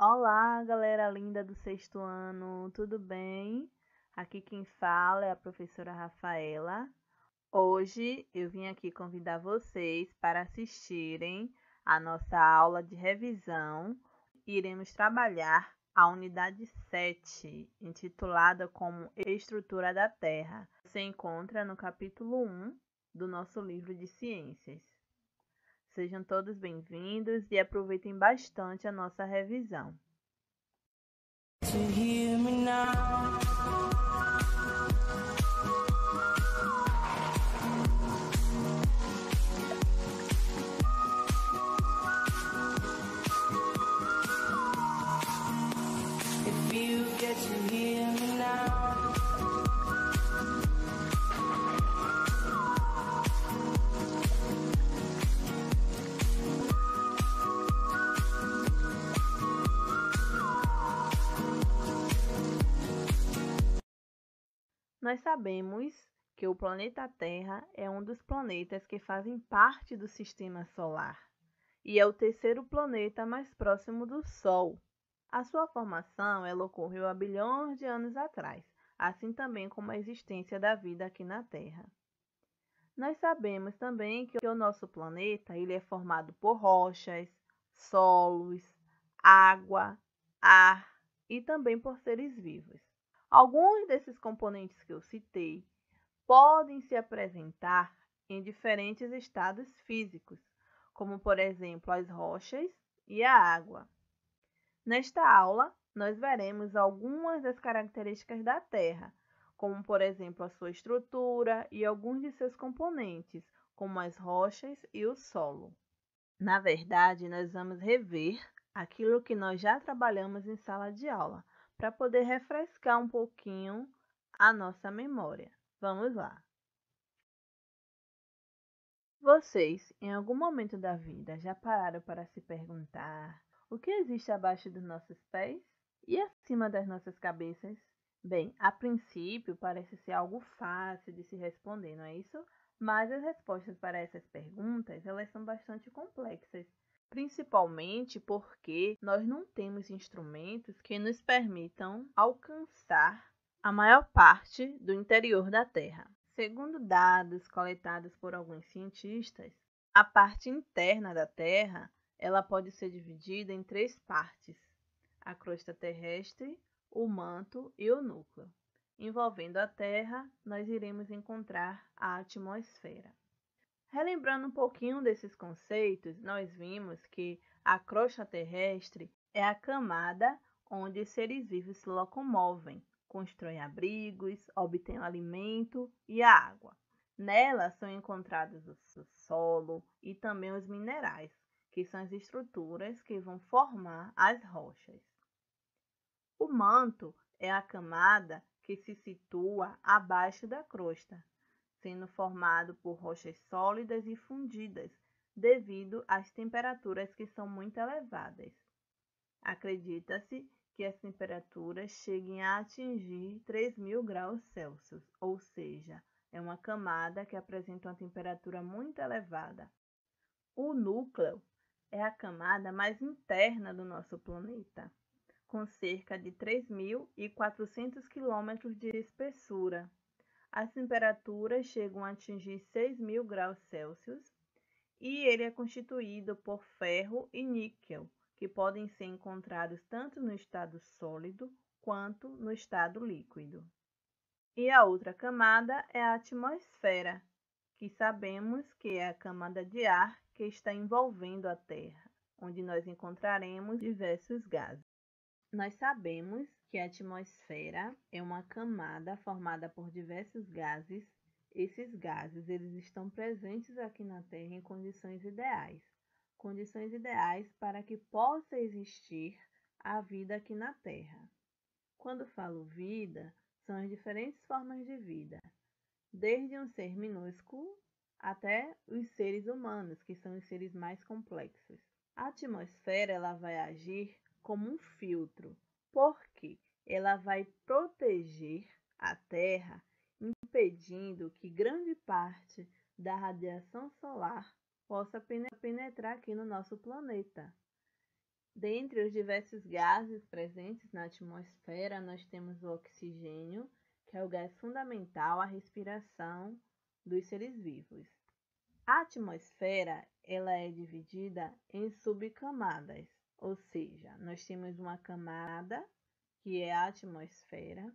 Olá, galera linda do sexto ano, tudo bem? Aqui quem fala é a professora Rafaela. Hoje eu vim aqui convidar vocês para assistirem a nossa aula de revisão. Iremos trabalhar a unidade 7, intitulada como Estrutura da Terra. Você encontra no capítulo 1 do nosso livro de ciências. Sejam todos bem-vindos e aproveitem bastante a nossa revisão. To hear me now. If you get to hear me now. Nós sabemos que o planeta Terra é um dos planetas que fazem parte do Sistema Solar e é o terceiro planeta mais próximo do Sol. A sua formação ela ocorreu há bilhões de anos atrás, assim também como a existência da vida aqui na Terra. Nós sabemos também que o nosso planeta ele é formado por rochas, solos, água, ar e também por seres vivos. Alguns desses componentes que eu citei podem se apresentar em diferentes estados físicos, como por exemplo as rochas e a água. Nesta aula, nós veremos algumas das características da Terra, como por exemplo a sua estrutura e alguns de seus componentes, como as rochas e o solo. Na verdade, nós vamos rever aquilo que nós já trabalhamos em sala de aula, para poder refrescar um pouquinho a nossa memória. Vamos lá! Vocês, em algum momento da vida, já pararam para se perguntar o que existe abaixo dos nossos pés e acima das nossas cabeças? Bem, a princípio parece ser algo fácil de se responder, não é isso? Mas as respostas para essas perguntas, elas são bastante complexas, principalmente porque nós não temos instrumentos que nos permitam alcançar a maior parte do interior da Terra. Segundo dados coletados por alguns cientistas, a parte interna da Terra ela pode ser dividida em três partes: a crosta terrestre, o manto e o núcleo. Envolvendo a Terra, nós iremos encontrar a atmosfera. Relembrando um pouquinho desses conceitos, nós vimos que a crosta terrestre é a camada onde os seres vivos se locomovem, constroem abrigos, obtêm o alimento e a água. Nela são encontrados o solo e também os minerais, que são as estruturas que vão formar as rochas. O manto é a camada que se situa abaixo da crosta, sendo formado por rochas sólidas e fundidas, devido às temperaturas que são muito elevadas. Acredita-se que as temperaturas cheguem a atingir 3.000 graus Celsius, ou seja, é uma camada que apresenta uma temperatura muito elevada. O núcleo é a camada mais interna do nosso planeta, com cerca de 3.400 quilômetros de espessura. As temperaturas chegam a atingir 6.000 graus Celsius e ele é constituído por ferro e níquel, que podem ser encontrados tanto no estado sólido quanto no estado líquido. E a outra camada é a atmosfera, que sabemos que é a camada de ar que está envolvendo a Terra, onde nós encontraremos diversos gases. Nós sabemos que a atmosfera é uma camada formada por diversos gases. Esses gases eles estão presentes aqui na Terra em condições ideais para que possa existir a vida aqui na Terra. Quando falo vida, são as diferentes formas de vida, desde um ser minúsculo até os seres humanos, que são os seres mais complexos. A atmosfera ela vai agir como um filtro, porque ela vai proteger a Terra, impedindo que grande parte da radiação solar possa penetrar aqui no nosso planeta. Dentre os diversos gases presentes na atmosfera, nós temos o oxigênio, que é o gás fundamental à respiração dos seres vivos. A atmosfera ela é dividida em subcamadas, ou seja, nós temos uma camada, que é a atmosfera,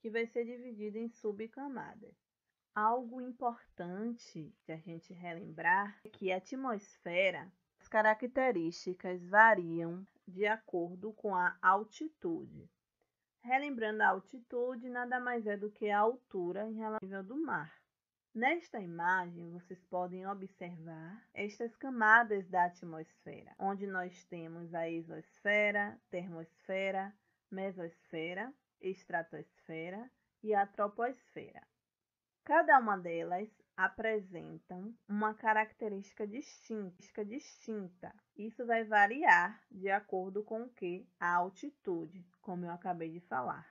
que vai ser dividida em subcamadas. Algo importante de a gente relembrar é que a atmosfera, as características variam de acordo com a altitude. Relembrando a altitude, nada mais é do que a altura em relação ao nível do mar. Nesta imagem, vocês podem observar estas camadas da atmosfera, onde nós temos a exosfera, termosfera, mesosfera, estratosfera e a troposfera. Cada uma delas apresentam uma característica distinta. Isso vai variar de acordo com a altitude, como eu acabei de falar.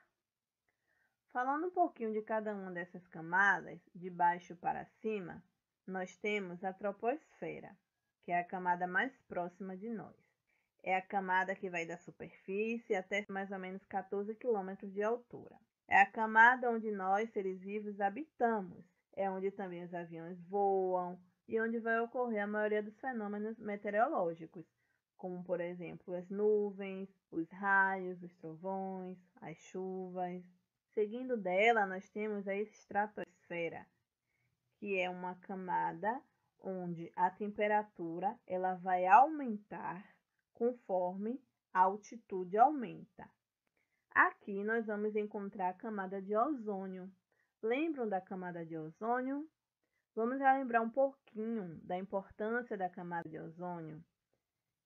Falando um pouquinho de cada uma dessas camadas, de baixo para cima, nós temos a troposfera, que é a camada mais próxima de nós. É a camada que vai da superfície até mais ou menos 14 km de altura. É a camada onde nós, seres vivos, habitamos. É onde também os aviões voam e onde vai ocorrer a maioria dos fenômenos meteorológicos, como, por exemplo, as nuvens, os raios, os trovões, as chuvas. Seguindo dela, nós temos a estratosfera, que é uma camada onde a temperatura ela vai aumentar conforme a altitude aumenta. Aqui nós vamos encontrar a camada de ozônio. Lembram da camada de ozônio? Vamos relembrar um pouquinho da importância da camada de ozônio.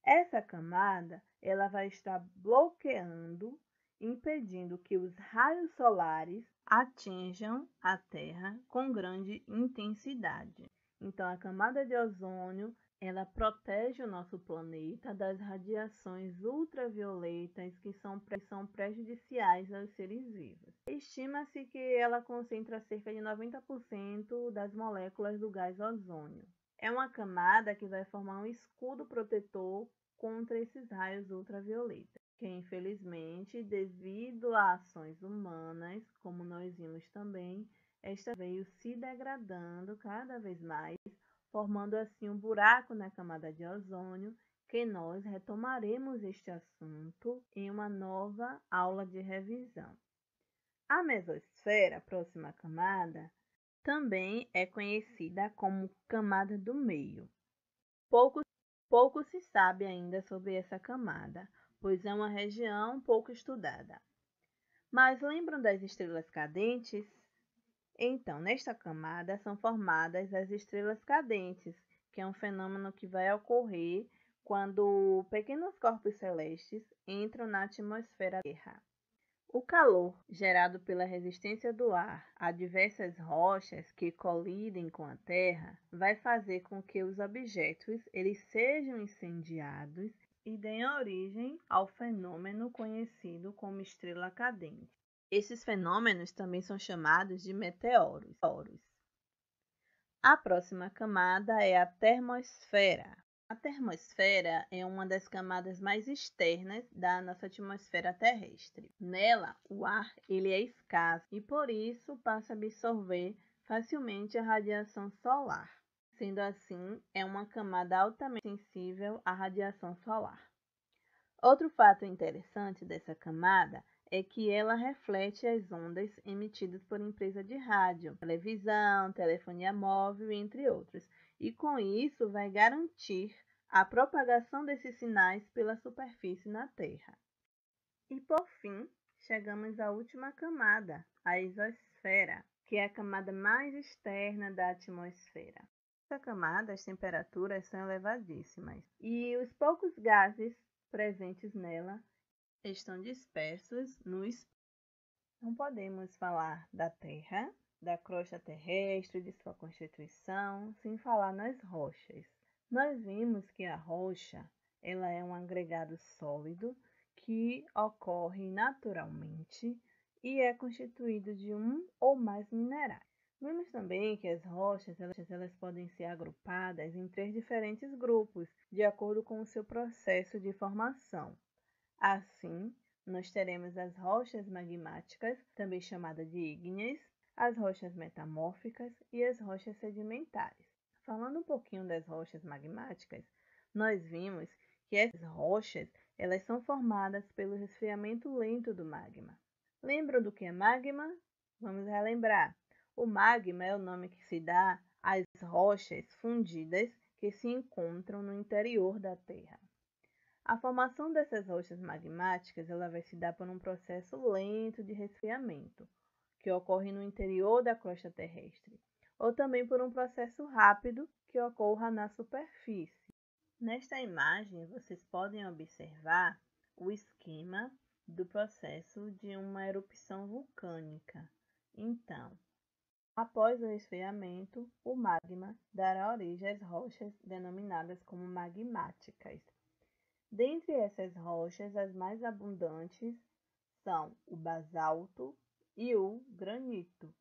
Essa camada ela vai estar bloqueando, impedindo que os raios solares atinjam a Terra com grande intensidade. Então, a camada de ozônio ela protege o nosso planeta das radiações ultravioletas que são prejudiciais aos seres vivos. Estima-se que ela concentra cerca de 90% das moléculas do gás ozônio. É uma camada que vai formar um escudo protetor contra esses raios ultravioletas, que infelizmente, devido a ações humanas, como nós vimos também, esta veio se degradando cada vez mais, formando assim um buraco na camada de ozônio, que nós retomaremos este assunto em uma nova aula de revisão. A mesosfera, próxima camada, também é conhecida como camada do meio. Pouco se sabe ainda sobre essa camada, pois é uma região pouco estudada. Mas lembram das estrelas cadentes? Então, nesta camada são formadas as estrelas cadentes, que é um fenômeno que vai ocorrer quando pequenos corpos celestes entram na atmosfera da Terra. O calor gerado pela resistência do ar a diversas rochas que colidem com a Terra vai fazer com que os objetos eles sejam incendiados e deem origem ao fenômeno conhecido como estrela cadente. Esses fenômenos também são chamados de meteoros. A próxima camada é a termosfera. A termosfera é uma das camadas mais externas da nossa atmosfera terrestre. Nela, o ar ele é escasso e por isso passa a absorver facilmente a radiação solar. Sendo assim, é uma camada altamente sensível à radiação solar. Outro fato interessante dessa camada é que ela reflete as ondas emitidas por empresas de rádio, televisão, telefonia móvel, entre outros, e com isso vai garantir a propagação desses sinais pela superfície na Terra. E por fim, chegamos à última camada, a exosfera, que é a camada mais externa da atmosfera. Nessa camada, as temperaturas são elevadíssimas e os poucos gases presentes nela estão dispersos no espaço. Não podemos falar da Terra, da crosta terrestre, de sua constituição, sem falar nas rochas. Nós vimos que a rocha ela é um agregado sólido que ocorre naturalmente e é constituído de um ou mais minerais. Vimos também que as rochas elas podem ser agrupadas em 3 diferentes grupos, de acordo com o seu processo de formação. Assim, nós teremos as rochas magmáticas, também chamadas de ígneas, as rochas metamórficas e as rochas sedimentares. Falando um pouquinho das rochas magmáticas, nós vimos que essas rochas elas são formadas pelo resfriamento lento do magma. Lembram do que é magma? Vamos relembrar. O magma é o nome que se dá às rochas fundidas que se encontram no interior da Terra. A formação dessas rochas magmáticas ela vai se dar por um processo lento de resfriamento, que ocorre no interior da crosta terrestre, ou também por um processo rápido que ocorra na superfície. Nesta imagem, vocês podem observar o esquema do processo de uma erupção vulcânica. Então, após o resfriamento, o magma dará origem às rochas denominadas como magmáticas. Dentre essas rochas, as mais abundantes são o basalto e o granito.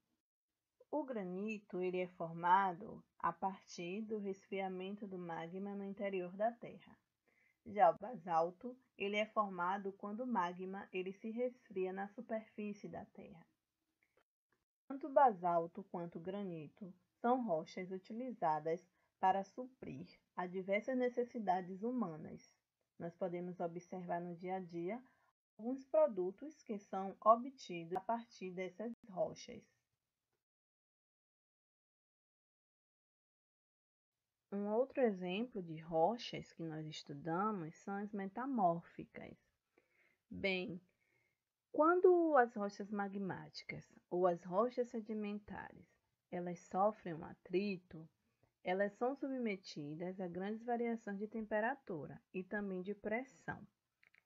O granito ele é formado a partir do resfriamento do magma no interior da Terra. Já o basalto ele é formado quando o magma ele se resfria na superfície da Terra. Tanto o basalto quanto o granito são rochas utilizadas para suprir a diversas necessidades humanas. Nós podemos observar no dia a dia alguns produtos que são obtidos a partir dessas rochas. Um outro exemplo de rochas que nós estudamos são as metamórficas. Bem, quando as rochas magmáticas ou as rochas sedimentares elas sofrem um atrito, elas são submetidas a grandes variações de temperatura e também de pressão.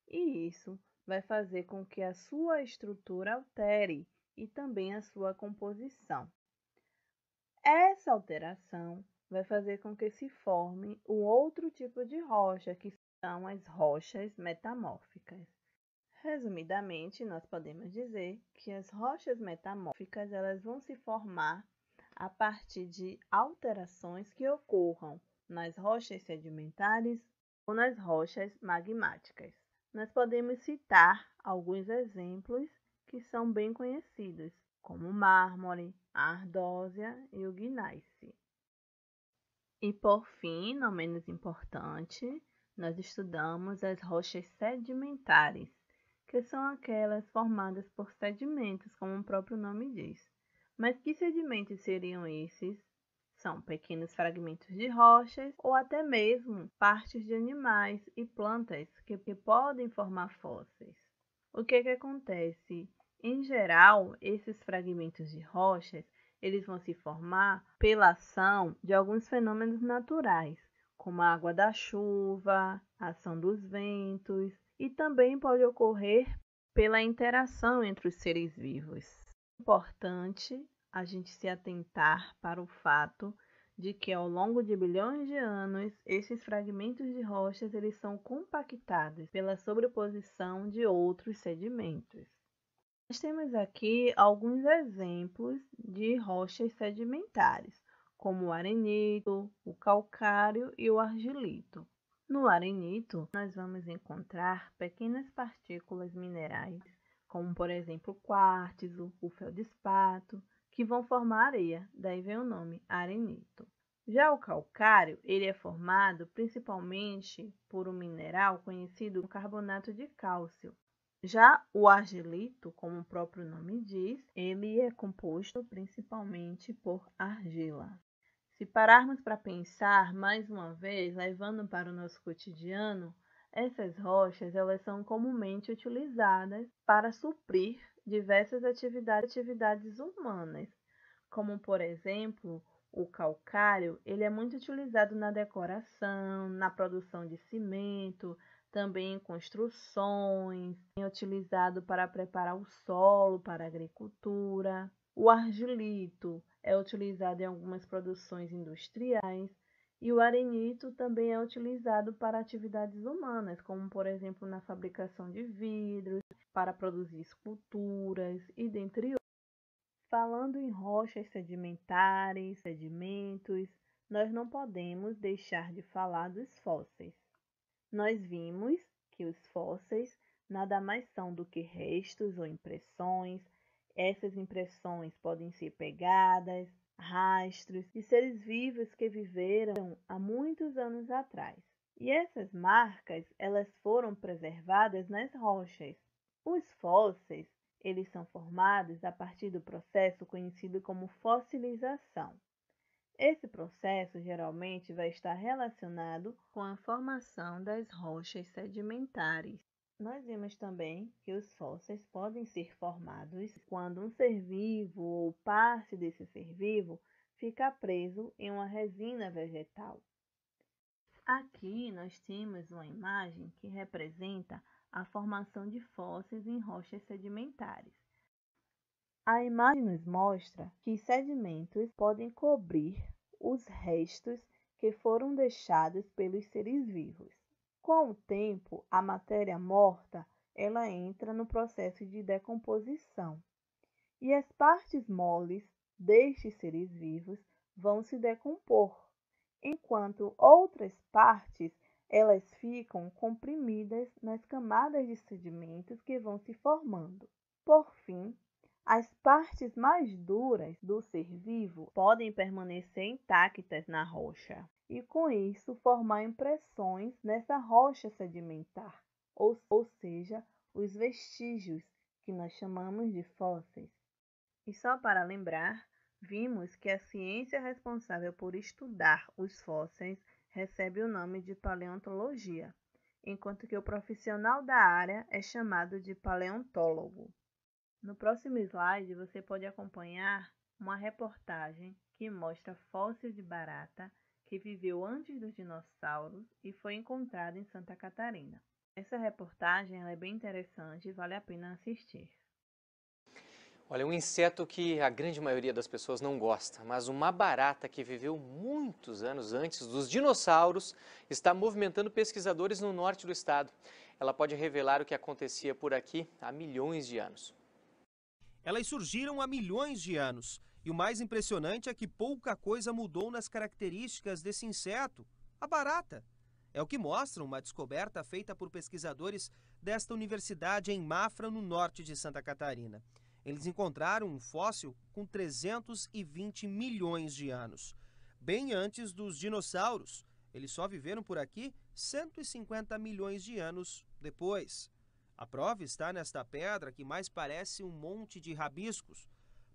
E isso vai fazer com que a sua estrutura altere e também a sua composição. Essa alteração vai fazer com que se forme um outro tipo de rocha, que são as rochas metamórficas. Resumidamente, nós podemos dizer que as rochas metamórficas elas vão se formar a partir de alterações que ocorram nas rochas sedimentares ou nas rochas magmáticas. Nós podemos citar alguns exemplos que são bem conhecidos, como o mármore, a ardósia e o gneiss. E por fim, não menos importante, nós estudamos as rochas sedimentares, que são aquelas formadas por sedimentos, como o próprio nome diz. Mas que sedimentos seriam esses? São pequenos fragmentos de rochas ou até mesmo partes de animais e plantas que podem formar fósseis. O que acontece? Em geral, esses fragmentos de rochas eles vão se formar pela ação de alguns fenômenos naturais, como a água da chuva, a ação dos ventos, e também pode ocorrer pela interação entre os seres vivos. É importante a gente se atentar para o fato de que ao longo de bilhões de anos, esses fragmentos de rochas eles são compactados pela sobreposição de outros sedimentos. Nós temos aqui alguns exemplos de rochas sedimentares, como o arenito, o calcário e o argilito. No arenito, nós vamos encontrar pequenas partículas minerais, como por exemplo o quartzo, o feldespato, que vão formar areia, daí vem o nome arenito. Já o calcário, ele é formado principalmente por um mineral conhecido como carbonato de cálcio. Já o argilito, como o próprio nome diz, ele é composto principalmente por argila. Se pararmos para pensar, mais uma vez, levando para o nosso cotidiano, essas rochas elas são comumente utilizadas para suprir diversas atividades humanas, como por exemplo, o calcário, ele é muito utilizado na decoração, na produção de cimento, também em construções, é utilizado para preparar o solo para a agricultura. O argilito é utilizado em algumas produções industriais e o arenito também é utilizado para atividades humanas, como por exemplo na fabricação de vidros, para produzir esculturas e dentre outros. Falando em rochas sedimentares, sedimentos, nós não podemos deixar de falar dos fósseis. Nós vimos que os fósseis nada mais são do que restos ou impressões. Essas impressões podem ser pegadas, rastros de seres vivos que viveram há muitos anos atrás. E essas marcas, elas foram preservadas nas rochas. Os fósseis, eles são formados a partir do processo conhecido como fossilização. Esse processo geralmente vai estar relacionado com a formação das rochas sedimentares. Nós vimos também que os fósseis podem ser formados quando um ser vivo ou parte desse ser vivo fica preso em uma resina vegetal. Aqui nós temos uma imagem que representa a formação de fósseis em rochas sedimentares. A imagem nos mostra que sedimentos podem cobrir os restos que foram deixados pelos seres vivos. Com o tempo, a matéria morta ela entra no processo de decomposição e as partes moles destes seres vivos vão se decompor, enquanto outras partes elas ficam comprimidas nas camadas de sedimentos que vão se formando. Por fim, as partes mais duras do ser vivo podem permanecer intactas na rocha e, com isso, formar impressões nessa rocha sedimentar, ou seja, os vestígios, que nós chamamos de fósseis. E só para lembrar, vimos que a ciência responsável por estudar os fósseis recebe o nome de paleontologia, enquanto que o profissional da área é chamado de paleontólogo. No próximo slide, você pode acompanhar uma reportagem que mostra fóssil de barata que viveu antes dos dinossauros e foi encontrado em Santa Catarina. Essa reportagem é bem interessante e vale a pena assistir. Olha, um inseto que a grande maioria das pessoas não gosta, mas uma barata que viveu muitos anos antes dos dinossauros está movimentando pesquisadores no norte do estado. Ela pode revelar o que acontecia por aqui há milhões de anos. Elas surgiram há milhões de anos e o mais impressionante é que pouca coisa mudou nas características desse inseto, a barata. É o que mostra uma descoberta feita por pesquisadores desta universidade em Mafra, no norte de Santa Catarina. Eles encontraram um fóssil com 320 milhões de anos, bem antes dos dinossauros. Eles só viveram por aqui 150 milhões de anos depois. A prova está nesta pedra que mais parece um monte de rabiscos,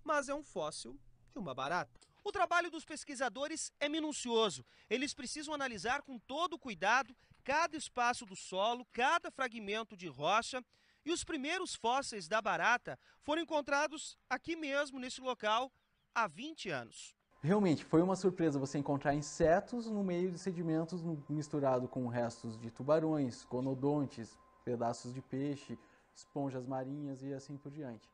mas é um fóssil de uma barata. O trabalho dos pesquisadores é minucioso. Eles precisam analisar com todo cuidado cada espaço do solo, cada fragmento de rocha, e os primeiros fósseis da barata foram encontrados aqui mesmo, nesse local, há 20 anos. Realmente, foi uma surpresa você encontrar insetos no meio de sedimentos misturado com restos de tubarões, conodontes, pedaços de peixe, esponjas marinhas e assim por diante.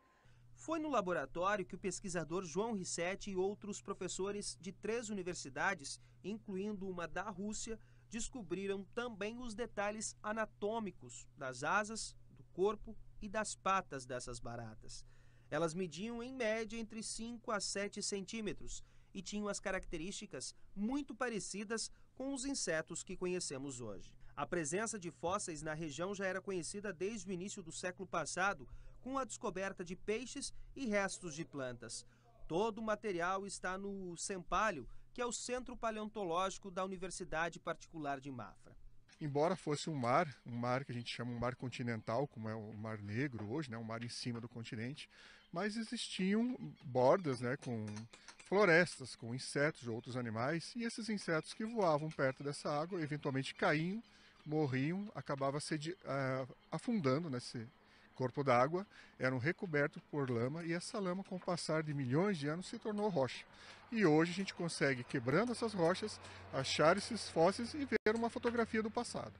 Foi no laboratório que o pesquisador João Rissetti e outros professores de 3 universidades, incluindo uma da Rússia, descobriram também os detalhes anatômicos das asas, do corpo e das patas dessas baratas. Elas mediam em média entre 5 a 7 centímetros e tinham as características muito parecidas com os insetos que conhecemos hoje. A presença de fósseis na região já era conhecida desde o início do século passado, com a descoberta de peixes e restos de plantas. Todo o material está no CEMPALHO, que é o Centro Paleontológico da Universidade Particular de Mafra. Embora fosse um mar que a gente chama um mar continental, como é o Mar Negro hoje, né, um mar em cima do continente, mas existiam bordas, né, com florestas, com insetos ou outros animais, e esses insetos que voavam perto dessa água, eventualmente caíam, morriam, acabavam afundando nesse corpo d'água, eram recobertos por lama, e essa lama, com o passar de milhões de anos, se tornou rocha. E hoje a gente consegue, quebrando essas rochas, achar esses fósseis e ver uma fotografia do passado.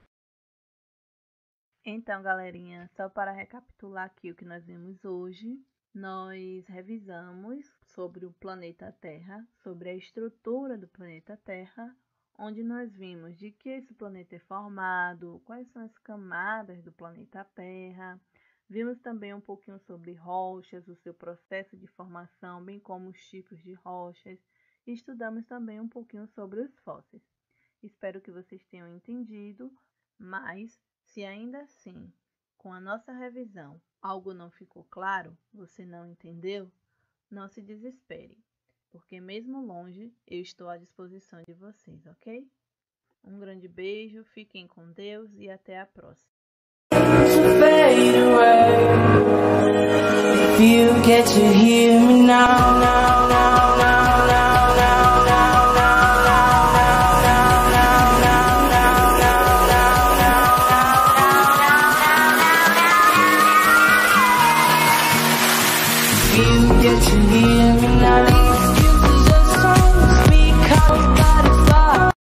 Então, galerinha, só para recapitular aqui o que nós vimos hoje, nós revisamos sobre o planeta Terra, sobre a estrutura do planeta Terra, onde nós vimos de que esse planeta é formado, quais são as camadas do planeta Terra. Vimos também um pouquinho sobre rochas, o seu processo de formação, bem como os tipos de rochas, e estudamos também um pouquinho sobre os fósseis. Espero que vocês tenham entendido, mas se ainda assim, com a nossa revisão, algo não ficou claro, você não entendeu, não se desespere, porque mesmo longe, eu estou à disposição de vocês, ok? Um grande beijo, fiquem com Deus e até a próxima. Fade away. If you get to hear me now.